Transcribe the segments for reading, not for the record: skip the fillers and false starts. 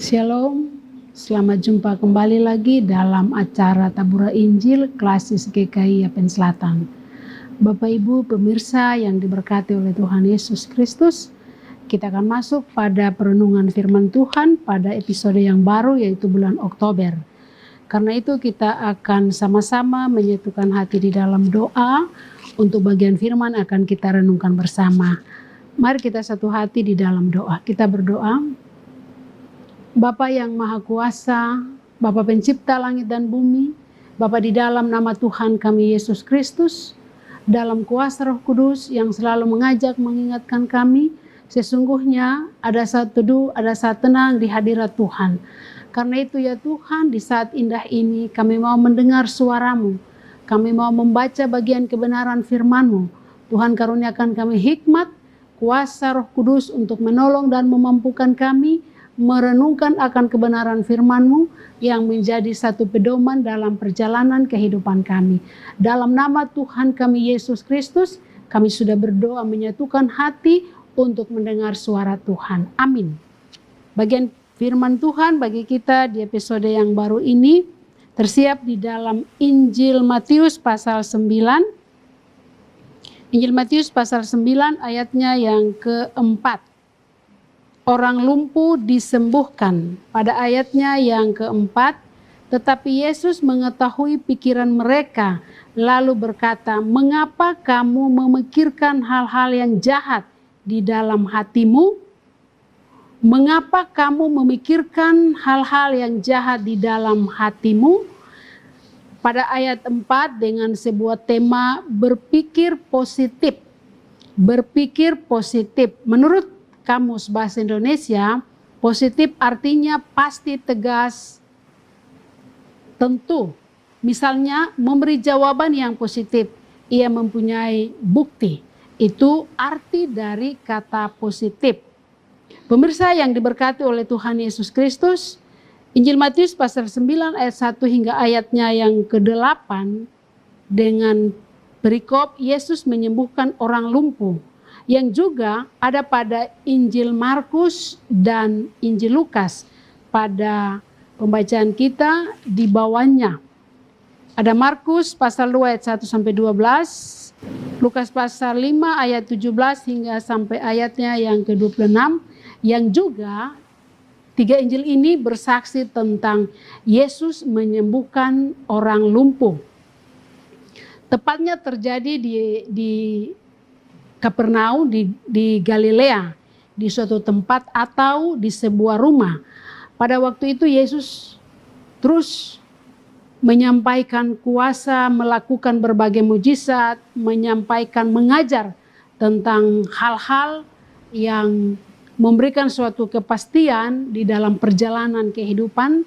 Shalom, selamat jumpa kembali lagi dalam acara Tabura Injil Klasis GKI Yapen Selatan. Bapak Ibu pemirsa yang diberkati oleh Tuhan Yesus Kristus, kita akan masuk pada perenungan firman Tuhan pada episode yang baru yaitu bulan Oktober. Karena itu kita akan sama-sama menyatukan hati di dalam doa untuk bagian firman akan kita renungkan bersama. Mari kita satu hati di dalam doa. Kita berdoa. Bapa yang Maha Kuasa, Bapa Pencipta langit dan bumi, Bapa di dalam nama Tuhan kami Yesus Kristus, dalam kuasa Roh Kudus yang selalu mengajak mengingatkan kami, sesungguhnya ada saat teduh, ada saat tenang di hadirat Tuhan. Karena itu ya Tuhan, di saat indah ini kami mau mendengar suara-Mu, kami mau membaca bagian kebenaran firman-Mu. Tuhan karuniakan kami hikmat, kuasa Roh Kudus untuk menolong dan memampukan kami merenungkan akan kebenaran firman-Mu yang menjadi satu pedoman dalam perjalanan kehidupan kami. Dalam nama Tuhan kami Yesus Kristus, kami sudah berdoa menyatukan hati untuk mendengar suara Tuhan. Amin. Bagian firman Tuhan bagi kita di episode yang baru ini tersiap di dalam Injil Matius pasal 9. Injil Matius pasal 9 ayatnya yang keempat. Orang lumpuh disembuhkan. Pada ayatnya yang keempat, tetapi Yesus mengetahui pikiran mereka, lalu berkata, "Mengapa kamu memikirkan hal-hal yang jahat di dalam hatimu? Mengapa kamu memikirkan hal-hal yang jahat di dalam hatimu?" Pada ayat 4 dengan sebuah tema berpikir positif. Berpikir positif. Menurut Kamus Bahasa Indonesia, positif artinya pasti, tegas, tentu. Misalnya memberi jawaban yang positif, ia mempunyai bukti. Itu arti dari kata positif. Pemirsa yang diberkati oleh Tuhan Yesus Kristus, Injil Matius pasal 9 ayat 1 hingga ayatnya yang ke-8 dengan perikop Yesus menyembuhkan orang lumpuh. Yang juga ada pada Injil Markus dan Injil Lukas. Pada pembacaan kita di bawahnya ada Markus pasal 2 ayat 1 sampai 12, Lukas pasal 5 ayat 17 hingga sampai ayatnya yang ke-26, yang juga tiga Injil ini bersaksi tentang Yesus menyembuhkan orang lumpuh. Tepatnya terjadi di Kapernaum di Galilea, di suatu tempat atau di sebuah rumah. Pada waktu itu Yesus terus menyampaikan kuasa, melakukan berbagai mujizat, menyampaikan, mengajar tentang hal-hal yang memberikan suatu kepastian di dalam perjalanan kehidupan.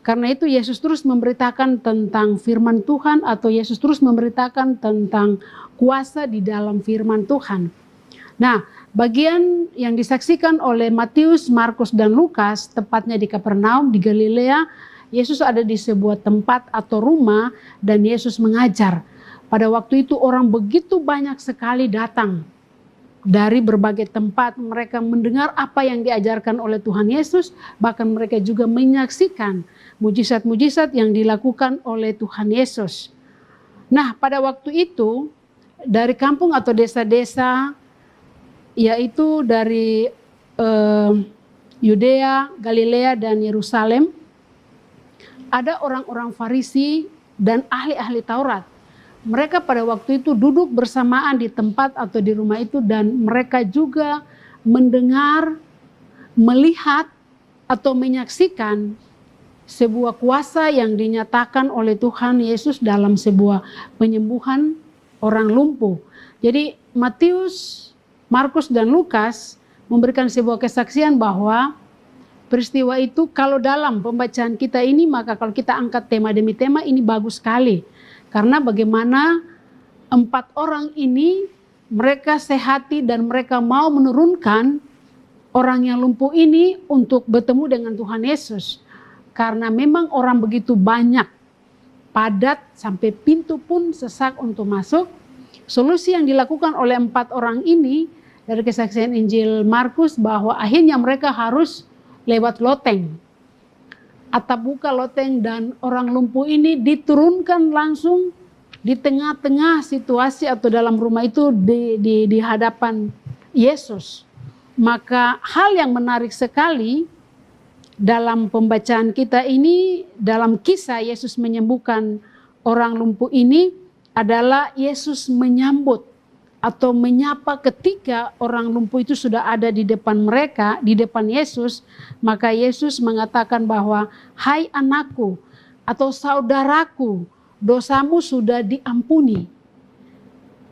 Karena itu Yesus terus memberitakan tentang firman Tuhan, atau Yesus terus memberitakan tentang kuasa di dalam firman Tuhan. Nah, bagian yang disaksikan oleh Matius, Markus, dan Lukas, tepatnya di Kapernaum, di Galilea, Yesus ada di sebuah tempat atau rumah dan Yesus mengajar. Pada waktu itu orang begitu banyak sekali datang dari berbagai tempat. Mereka mendengar apa yang diajarkan oleh Tuhan Yesus, bahkan mereka juga menyaksikan mujizat-mujizat yang dilakukan oleh Tuhan Yesus. Nah, pada waktu itu dari kampung atau desa-desa, yaitu dari Yudea, Galilea, dan Yerusalem, ada orang-orang Farisi dan ahli-ahli Taurat. Mereka pada waktu itu duduk bersamaan di tempat atau di rumah itu, dan mereka juga mendengar, melihat, atau menyaksikan sebuah kuasa yang dinyatakan oleh Tuhan Yesus dalam sebuah penyembuhan orang lumpuh. Jadi Matius, Markus, dan Lukas memberikan sebuah kesaksian bahwa peristiwa itu, kalau dalam pembacaan kita ini, maka kalau kita angkat tema demi tema, ini bagus sekali. Karena bagaimana 4 orang ini, mereka sehati dan mereka mau menurunkan orang yang lumpuh ini untuk bertemu dengan Tuhan Yesus. Karena memang orang begitu banyak, padat sampai pintu pun sesak untuk masuk. Solusi yang dilakukan oleh 4 orang ini dari kesaksian Injil Markus bahwa akhirnya mereka harus lewat loteng. atap buka loteng, dan orang lumpuh ini diturunkan langsung di tengah-tengah situasi atau dalam rumah itu di hadapan Yesus. Maka hal yang menarik sekali dalam pembacaan kita ini, dalam kisah Yesus menyembuhkan orang lumpuh ini, adalah Yesus menyambut atau menyapa ketika orang lumpuh itu sudah ada di depan mereka, di depan Yesus. Maka Yesus mengatakan bahwa, "Hai anakku atau saudaraku, dosamu sudah diampuni."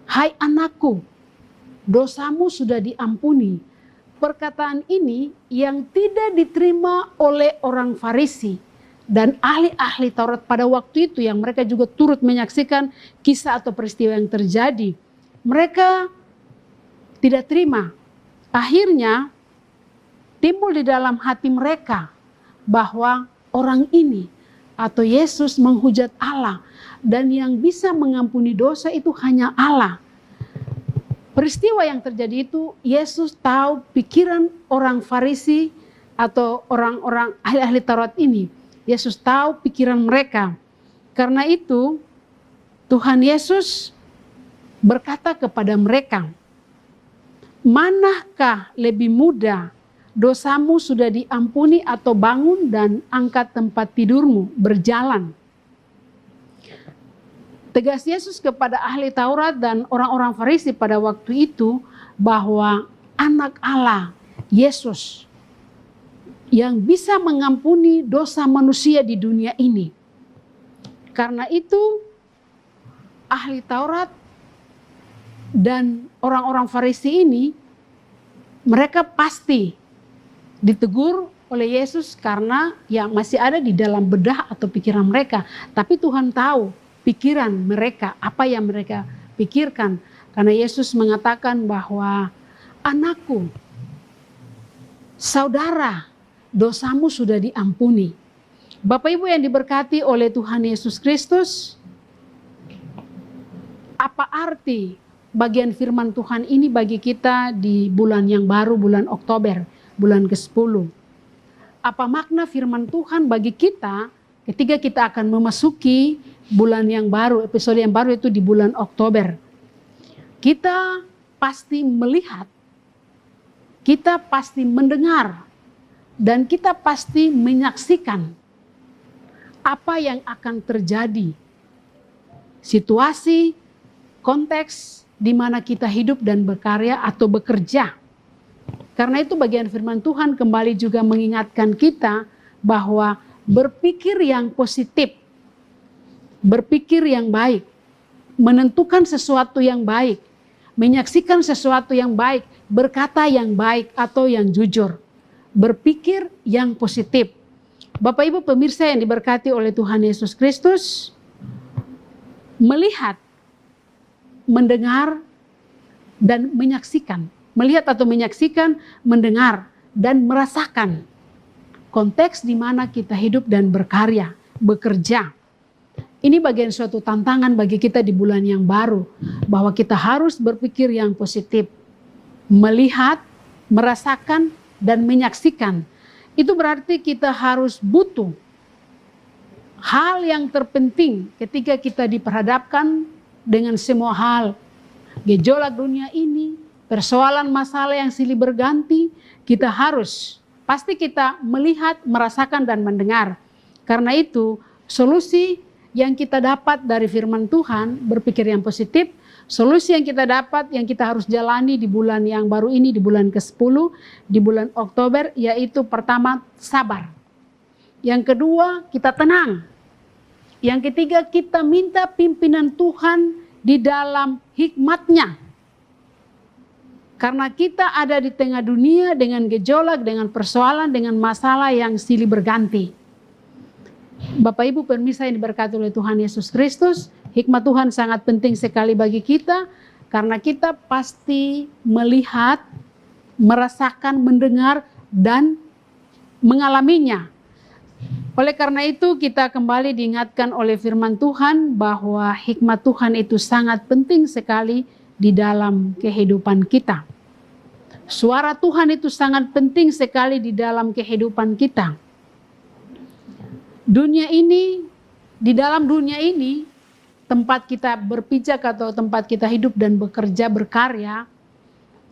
Hai anakku, dosamu sudah diampuni. Perkataan ini yang tidak diterima oleh orang Farisi dan ahli-ahli Taurat pada waktu itu, yang mereka juga turut menyaksikan kisah atau peristiwa yang terjadi. Mereka tidak terima. Akhirnya timbul di dalam hati mereka bahwa orang ini atau Yesus menghujat Allah, dan yang bisa mengampuni dosa itu hanya Allah. Peristiwa yang terjadi itu, Yesus tahu pikiran orang Farisi atau orang-orang ahli-ahli Taurat ini. Yesus tahu pikiran mereka. Karena itu Tuhan Yesus berkata kepada mereka, "Manakah lebih mudah, dosamu sudah diampuni atau bangun dan angkat tempat tidurmu berjalan?" Tegas Yesus kepada ahli Taurat dan orang-orang Farisi pada waktu itu bahwa anak Allah, Yesus, yang bisa mengampuni dosa manusia di dunia ini. Karena itu ahli Taurat dan orang-orang Farisi ini, mereka pasti ditegur oleh Yesus karena yang masih ada di dalam bedah atau pikiran mereka. Tapi Tuhan tahu pikiran mereka, apa yang mereka pikirkan. Karena Yesus mengatakan bahwa, "Anakku, saudara, dosamu sudah diampuni." Bapak Ibu yang diberkati oleh Tuhan Yesus Kristus, apa arti bagian firman Tuhan ini bagi kita di bulan yang baru, bulan Oktober, bulan ke-10? Apa makna firman Tuhan bagi kita ketika kita akan memasuki bulan yang baru, episode yang baru itu di bulan Oktober? Kita pasti melihat, kita pasti mendengar, dan kita pasti menyaksikan apa yang akan terjadi. Situasi, konteks di mana kita hidup dan berkarya atau bekerja. Karena itu bagian firman Tuhan kembali juga mengingatkan kita bahwa berpikir yang positif, berpikir yang baik, menentukan sesuatu yang baik, menyaksikan sesuatu yang baik, berkata yang baik atau yang jujur, berpikir yang positif. Bapak Ibu pemirsa yang diberkati oleh Tuhan Yesus Kristus, melihat, mendengar, dan menyaksikan. Melihat atau menyaksikan, mendengar, dan merasakan konteks di mana kita hidup dan berkarya, bekerja. Ini bagian suatu tantangan bagi kita di bulan yang baru, bahwa kita harus berpikir yang positif, melihat, merasakan, dan menyaksikan. Itu berarti kita harus butuh hal yang terpenting ketika kita diperhadapkan dengan semua hal, gejolak dunia ini, persoalan masalah yang silih berganti. Kita harus, pasti kita melihat, merasakan, dan mendengar. Karena itu solusi yang kita dapat dari firman Tuhan, berpikir yang positif, solusi yang kita dapat, yang kita harus jalani di bulan yang baru ini, di bulan ke-10, di bulan Oktober, yaitu pertama, sabar. Yang kedua, kita tenang. Yang ketiga, kita minta pimpinan Tuhan di dalam hikmat-Nya. Karena kita ada di tengah dunia dengan gejolak, dengan persoalan, dengan masalah yang silih berganti. Bapak Ibu pemirsa yang diberkati oleh Tuhan Yesus Kristus, hikmat Tuhan sangat penting sekali bagi kita, karena kita pasti melihat, merasakan, mendengar, dan mengalaminya. Oleh karena itu kita kembali diingatkan oleh firman Tuhan bahwa hikmat Tuhan itu sangat penting sekali di dalam kehidupan kita. Suara Tuhan itu sangat penting sekali di dalam kehidupan kita. Dunia ini, di dalam dunia ini, tempat kita berpijak atau tempat kita hidup dan bekerja, berkarya,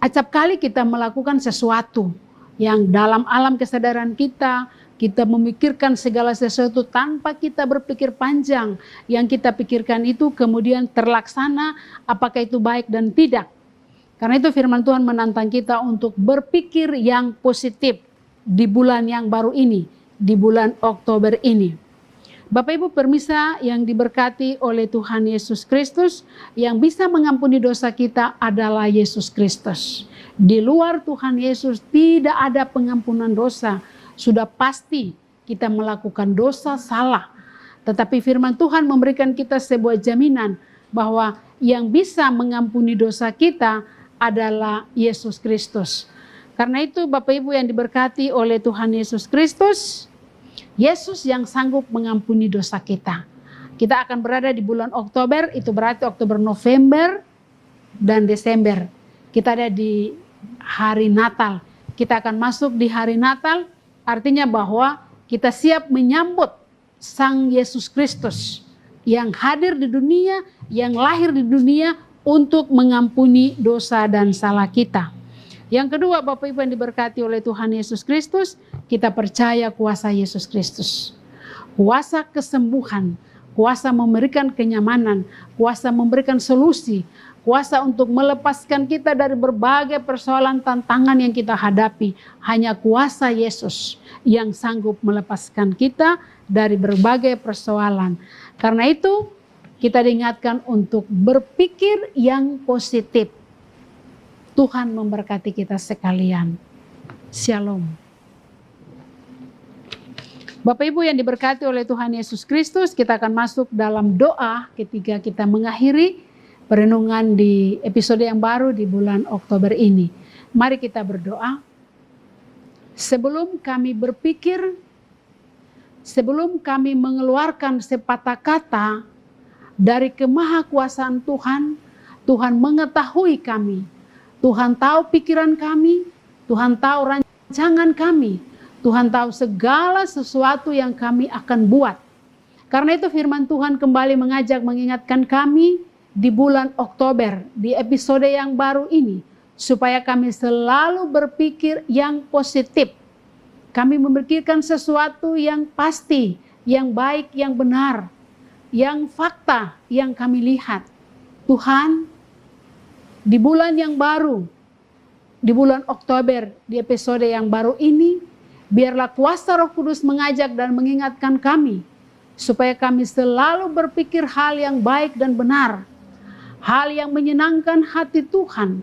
acap kali kita melakukan sesuatu yang dalam alam kesadaran kita, kita memikirkan segala sesuatu tanpa kita berpikir panjang. Yang kita pikirkan itu kemudian terlaksana, apakah itu baik dan tidak. Karena itu firman Tuhan menantang kita untuk berpikir yang positif di bulan yang baru ini, di bulan Oktober ini. Bapak Ibu permisa yang diberkati oleh Tuhan Yesus Kristus, yang bisa mengampuni dosa kita adalah Yesus Kristus. Di luar Tuhan Yesus tidak ada pengampunan dosa. Sudah pasti kita melakukan dosa salah. Tetapi firman Tuhan memberikan kita sebuah jaminan bahwa yang bisa mengampuni dosa kita adalah Yesus Kristus. Karena itu Bapak Ibu yang diberkati oleh Tuhan Yesus Kristus, Yesus yang sanggup mengampuni dosa kita. Kita akan berada di bulan Oktober, itu berarti Oktober, November, dan Desember. Kita ada di hari Natal. Kita akan masuk di hari Natal, artinya bahwa kita siap menyambut Sang Yesus Kristus yang hadir di dunia, yang lahir di dunia untuk mengampuni dosa dan salah kita. Yang kedua, Bapak Ibu yang diberkati oleh Tuhan Yesus Kristus, kita percaya kuasa Yesus Kristus. Kuasa kesembuhan, kuasa memberikan kenyamanan, kuasa memberikan solusi, kuasa untuk melepaskan kita dari berbagai persoalan tantangan yang kita hadapi. Hanya kuasa Yesus yang sanggup melepaskan kita dari berbagai persoalan. Karena itu, kita diingatkan untuk berpikir yang positif. Tuhan memberkati kita sekalian. Shalom. Bapak Ibu yang diberkati oleh Tuhan Yesus Kristus, kita akan masuk dalam doa ketika kita mengakhiri perenungan di episode yang baru di bulan Oktober ini. Mari kita berdoa. Sebelum kami berpikir, sebelum kami mengeluarkan sepatah kata dari kemahakuasaan Tuhan, Tuhan mengetahui kami. Tuhan tahu pikiran kami, Tuhan tahu rancangan kami, Tuhan tahu segala sesuatu yang kami akan buat. Karena itu firman Tuhan kembali mengajak mengingatkan kami di bulan Oktober, di episode yang baru ini, supaya kami selalu berpikir yang positif. Kami memikirkan sesuatu yang pasti, yang baik, yang benar, yang fakta yang kami lihat. Tuhan, di bulan yang baru, di bulan Oktober, di episode yang baru ini, biarlah kuasa Roh Kudus mengajak dan mengingatkan kami, supaya kami selalu berpikir hal yang baik dan benar, hal yang menyenangkan hati Tuhan,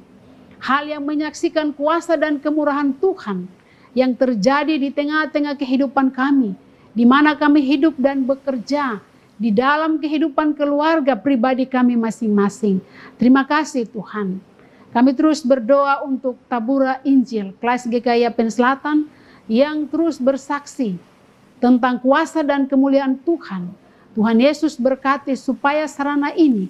hal yang menyaksikan kuasa dan kemurahan Tuhan, yang terjadi di tengah-tengah kehidupan kami, di mana kami hidup dan bekerja, di dalam kehidupan keluarga pribadi kami masing-masing. Terima kasih Tuhan. Kami terus berdoa untuk Tabura Injil, kelas GKI Yapen Selatan, yang terus bersaksi tentang kuasa dan kemuliaan Tuhan. Tuhan Yesus berkati supaya sarana ini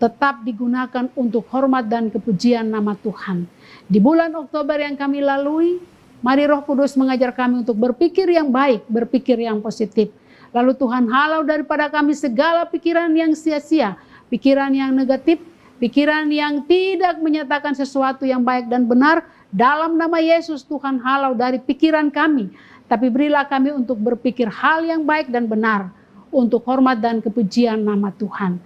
tetap digunakan untuk hormat dan kepujian nama Tuhan. Di bulan Oktober yang kami lalui, mari Roh Kudus mengajar kami untuk berpikir yang baik, berpikir yang positif. Lalu Tuhan halau daripada kami segala pikiran yang sia-sia, pikiran yang negatif, pikiran yang tidak menyatakan sesuatu yang baik dan benar. Dalam nama Yesus Tuhan halau dari pikiran kami. Tapi berilah kami untuk berpikir hal yang baik dan benar, untuk hormat dan kepujian nama Tuhan.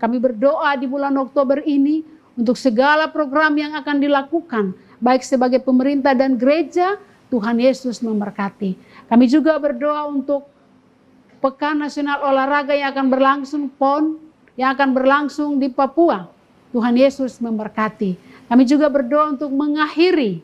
Kami berdoa di bulan Oktober ini untuk segala program yang akan dilakukan, baik sebagai pemerintah dan gereja. Tuhan Yesus memberkati. Kami juga berdoa untuk Pekan Nasional Olahraga yang akan berlangsung, PON, yang akan berlangsung di Papua. Tuhan Yesus memberkati. Kami juga berdoa untuk mengakhiri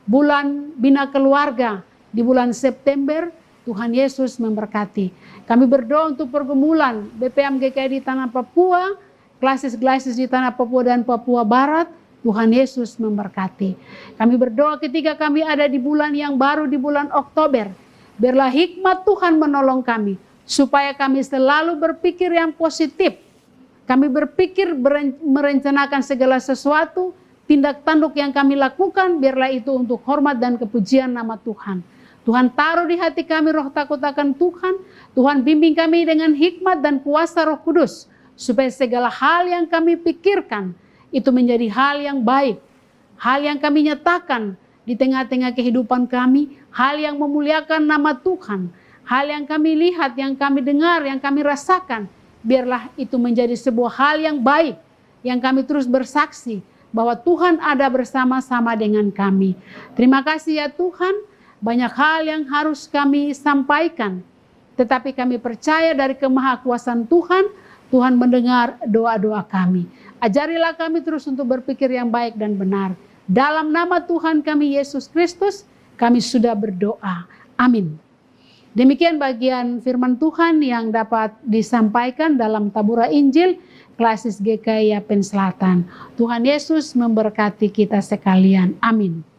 bulan Bina Keluarga di bulan September. Tuhan Yesus memberkati. Kami berdoa untuk pergumulan BPM GKI di tanah Papua, klasis-klasis di tanah Papua dan Papua Barat. Tuhan Yesus memberkati. Kami berdoa ketika kami ada di bulan yang baru, di bulan Oktober. Biarlah hikmat Tuhan menolong kami, supaya kami selalu berpikir yang positif. Kami berpikir merencanakan segala sesuatu, tindak tanduk yang kami lakukan, biarlah itu untuk hormat dan kepujian nama Tuhan. Tuhan taruh di hati kami roh takut akan Tuhan. Tuhan bimbing kami dengan hikmat dan kuasa Roh Kudus, supaya segala hal yang kami pikirkan itu menjadi hal yang baik, hal yang kami nyatakan di tengah-tengah kehidupan kami, hal yang memuliakan nama Tuhan, hal yang kami lihat, yang kami dengar, yang kami rasakan, biarlah itu menjadi sebuah hal yang baik, yang kami terus bersaksi bahwa Tuhan ada bersama-sama dengan kami. Terima kasih ya Tuhan, banyak hal yang harus kami sampaikan, tetapi kami percaya dari kemahakuasaan Tuhan, Tuhan mendengar doa-doa kami. Ajarilah kami terus untuk berpikir yang baik dan benar. Dalam nama Tuhan kami Yesus Kristus, kami sudah berdoa. Amin. Demikian bagian firman Tuhan yang dapat disampaikan dalam Tabura Injil Klasis GKI Yapen Selatan. Tuhan Yesus memberkati kita sekalian. Amin.